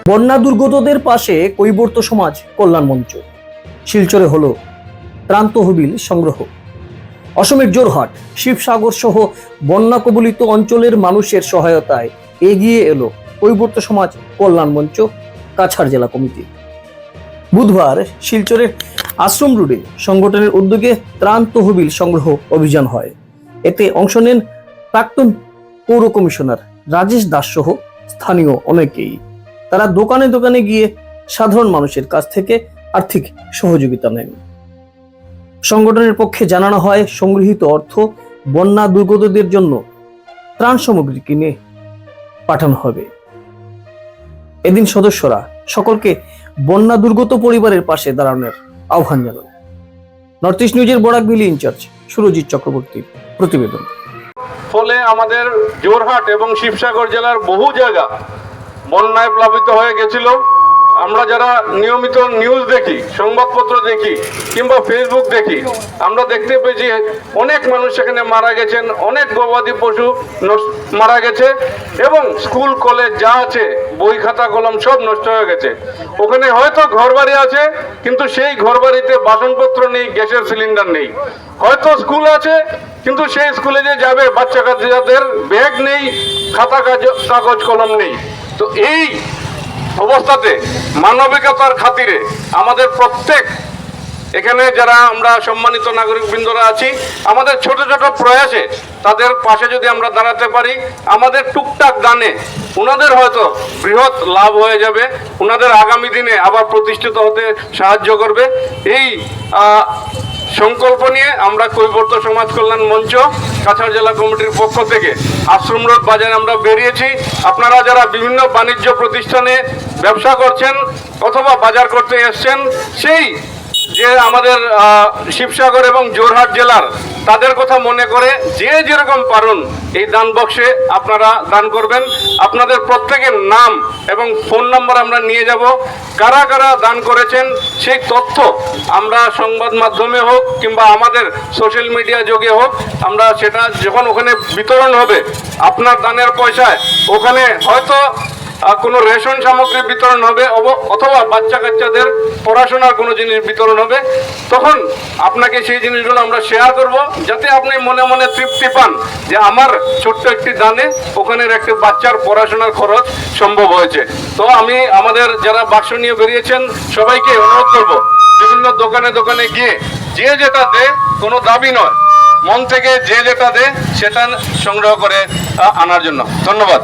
বন্যা দুর্গতদের পাশে কৈবর্ত সমাজ কল্যাণ মঞ্চ। শিলচরে হলো ত্রাণ তহবিল সংগ্রহ। অসমের জোরহাট, শিবসাগর সহ বন্যা কবলিত অঞ্চলের মানুষের সহায়তায় এগিয়ে এলো কৈবর্ত সমাজ কল্যাণ মঞ্চ কাছাড় জেলা কমিটি। বুধবার শিলচরের আশ্রম রোডে সংগঠনের উদ্যোগে ত্রাণ তহবিল সংগ্রহ অভিযান হয়। এতে অংশ নেন প্রাক্তন পৌর কমিশনার রাজেশ দাস সহ স্থানীয় অনেকেই। তারা দোকানে দোকানে গিয়ে সাধারণ মানুষের কাছ থেকে আর্থিক সহযোগিতা নেন। সংগঠনের পক্ষে জানানো হয়, সংগৃহীত অর্থ বন্যা দুর্গতদের জন্য ত্রাণ সামগ্রী কিনে পাঠানো হবে। এদিন সদস্যরা সকলকে বন্যা দুর্গত পরিবারের পাশে দাঁড়ানোর আহ্বান জানান। নর্থ ইস্ট নিউজের বরাকভ্যালি ইনচার্জ সুরজিৎ চক্রবর্তীর প্রতিবেদন। ফলে আমাদের জোরহাট এবং শিবসাগর জেলার বহু জায়গা বন্যায় প্লাবিত হয়ে গেছিল। আমরা যারা নিয়মিত নিউজ দেখি, সংবাদপত্র দেখি কিংবা ফেসবুক দেখি, আমরা দেখতে পেয়েছি অনেক মানুষ সেখানে মারা গেছেন, অনেক গবাদি পশু মারা গেছে এবং স্কুল কলেজ যা আছে, বই খাতা কলম সব নষ্ট হয়ে গেছে। ওখানে হয়তো ঘরবাড়ি আছে, কিন্তু সেই ঘরবাড়িতে বাসনপত্র নেই, গ্যাসের সিলিন্ডার নেই। হয়তো স্কুল আছে, কিন্তু সেই স্কুলে যে যাবে বাচ্চা কাচ্চাদের ব্যাগ নেই, খাতা কাগজ কলম নেই। তো এই অবস্থাতে মানবিকতার খাতিরে আমাদের প্রত্যেক এখানে যারা আমরা সম্মানিত নাগরিকবৃন্দরা আছি, আমাদের ছোট ছোট প্রয়াসে তাদের পাশে যদি আমরা দাঁড়াতে পারি, আমাদের টুকটাক দানে ওনাদের হয়তো বৃহৎ লাভ হয়ে যাবে, ওনাদের আগামী দিনে আবার প্রতিষ্ঠিত হতে সাহায্য করবে। এই সংকল্প নিয়ে আমরা কৈবর্ত সমাজ কল্যাণ মঞ্চ কাছাড় জেলা কমিটির পক্ষ থেকে আশ্রম রোড বাজারে আমরা বেরিয়েছি। আপনারা যারা বিভিন্ন বাণিজ্য প্রতিষ্ঠানে ব্যবসা করছেন অথবা বাজার করতে এসছেন, সেই যে আমাদের শিবসাগর এবং জোরহাট জেলার, তাদের কথা মনে করে যে যেরকম পারুন এই দান বক্সে আপনারা দান করবেন। আপনাদের প্রত্যেকের নাম এবং ফোন নাম্বার আমরা নিয়ে যাব। কারা কারা দান করেছেন সেই তথ্য আমরা সংবাদ মাধ্যমে হোক কিংবা আমাদের সোশ্যাল মিডিয়া যোগে হোক, আমরা সেটা যখন ওখানে বিতরণ হবে, আপনার দানের পয়সায় ওখানে হয়তো কোনো রেশন সামগ্রী বিতরণ হবে অথবা বাচ্চা কাচ্চাদের পড়াশোনার কোনো জিনিস বিতরণ হবে, তখন আপনাকে সেই জিনিসগুলো আমরা শেয়ার করব, যাতে আপনি মনে মনে তৃপ্তি পান যে আমার ছোট্ট একটি দানে ওখানের একটি বাচ্চার পড়াশোনার খরচ সম্ভব হয়েছে। তো আমি আমাদের যারা বাক্স নিয়ে বেরিয়েছেন সবাইকে অনুরোধ করব, বিভিন্ন দোকানে দোকানে গিয়ে যে যেটা দেয়, কোনো দাবি নয়, মন থেকে যে যেটা দেয় সেটা সংগ্রহ করে আনার জন্য। ধন্যবাদ।